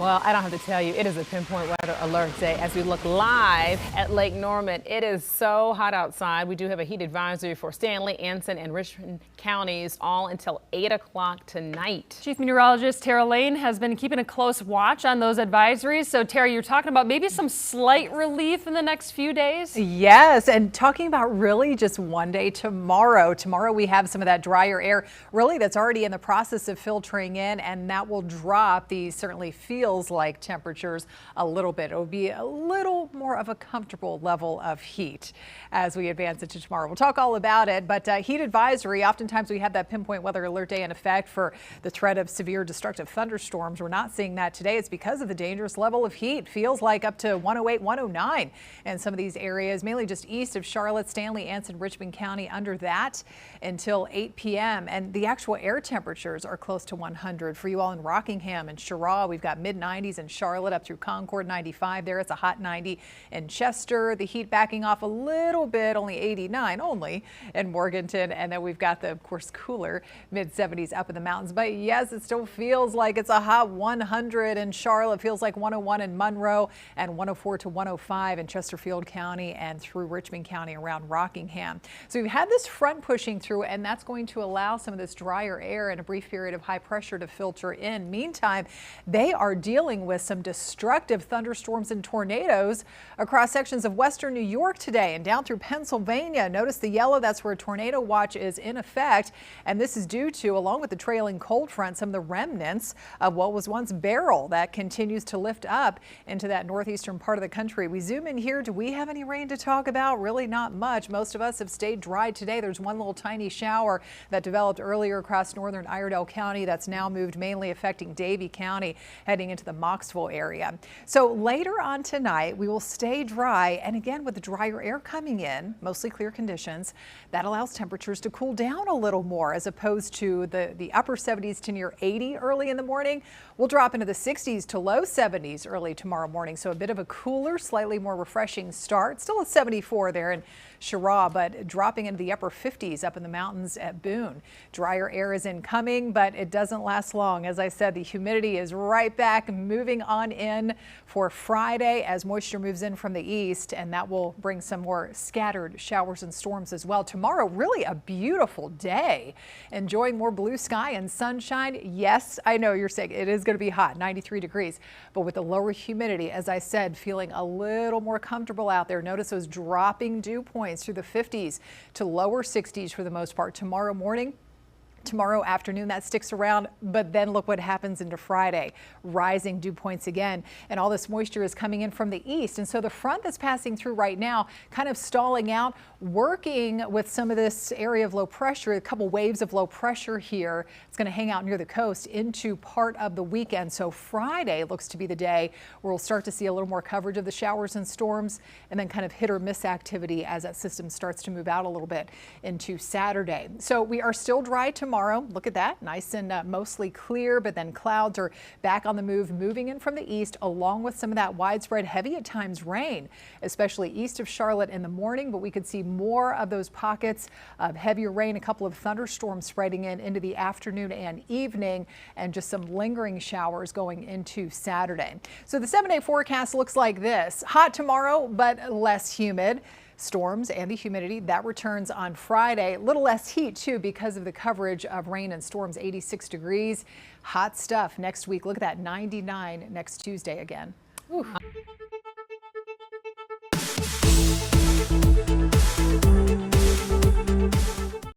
Well, I don't have to tell you, it is a pinpoint weather alert day as we look live at Lake Norman. It is so hot outside. We do have a heat advisory for Stanley, Anson, and Richmond counties all until 8 o'clock tonight. Chief Meteorologist Tara Lane has been keeping a close watch on those advisories. So, Tara, you're talking about maybe some slight relief in the next few days? Yes, and talking about really just one day tomorrow. Tomorrow we have some of that drier air really that's already in the process of filtering in, and that will drop the certainly feels like temperatures a little bit. It will be a little more of a comfortable level of heat as we advance into tomorrow. We'll talk all about it, but heat advisory, oftentimes we have that pinpoint weather alert day in effect for the threat of severe destructive thunderstorms. We're not seeing that today. It's because of the dangerous level of heat. Feels like up to 108, 109 in some of these areas, mainly just east of Charlotte, Stanley, Anson, Richmond County, under that until 8 p.m. And the actual air temperatures are close to 100 for you all in Rockingham and Cheraw. We've got mid-90s in Charlotte up through Concord, 95 there. It's a hot 90 in Chester. The heat backing off a little bit, only 89 only in Morganton. And then we've got the, of course, cooler mid-70s up in the mountains. But yes, it still feels like it's a hot 100 in Charlotte. Feels like 101 in Monroe and 104 to 105 in Chesterfield County and through Richmond County around Rockingham. So we've had this front pushing through, and that's going to allow some of this drier air and a brief period of high pressure to filter in. Meantime, they are dealing with some destructive thunderstorms and tornadoes across sections of western New York today and down through Pennsylvania. Notice the yellow, that's where a tornado watch is in effect. And this is due to, along with the trailing cold front, some of the remnants of what was once Beryl that continues to lift up into that northeastern part of the country. We zoom in here. Do we have any rain to talk about? Really not much. Most of us have stayed dry today. There's one little tiny shower that developed earlier across northern Iredell County that's now moved, mainly affecting Davie County, heading into the Moxville area. So later on tonight, we will stay dry. And again, with the drier air coming in, mostly clear conditions, that allows temperatures to cool down a little more as opposed to the upper 70s to near 80 early in the morning. We'll drop into the 60s to low 70s early tomorrow morning. So a bit of a cooler, slightly more refreshing start. Still at 74 there in Cheraw, but dropping into the upper 50s up in the mountains at Boone. Drier air is incoming, but it doesn't last long. As I said, the humidity is right back, moving on in for Friday as moisture moves in from the east, and that will bring some more scattered showers and storms as well. Tomorrow, really a beautiful day. Enjoying more blue sky and sunshine. Yes, I know you're saying it is going to be hot, 93 degrees, but with the lower humidity, as I said, feeling a little more comfortable out there. Notice those dropping dew points through the 50s to lower 60s for the most part tomorrow morning. Tomorrow afternoon, that sticks around, but then look what happens into Friday. Rising dew points again, and all this moisture is coming in from the east. And so the front that's passing through right now, kind of stalling out, working with some of this area of low pressure, a couple waves of low pressure here. It's going to hang out near the coast into part of the weekend. So Friday looks to be the day where we'll start to see a little more coverage of the showers and storms, and then kind of hit or miss activity as that system starts to move out a little bit into Saturday. So we are still dry tomorrow. Look at that, nice and mostly clear, but then clouds are back on the move, moving in from the east, along with some of that widespread heavy at times rain, especially east of Charlotte in the morning. But we could see more of those pockets of heavier rain, a couple of thunderstorms spreading in into the afternoon and evening, and just some lingering showers going into Saturday. So the 7-day forecast looks like this: hot tomorrow, but less humid. Storms and the humidity that returns on Friday. A little less heat too because of the coverage of rain and storms. 86 degrees. Hot stuff next week. Look at that, 99 next Tuesday again. Ooh.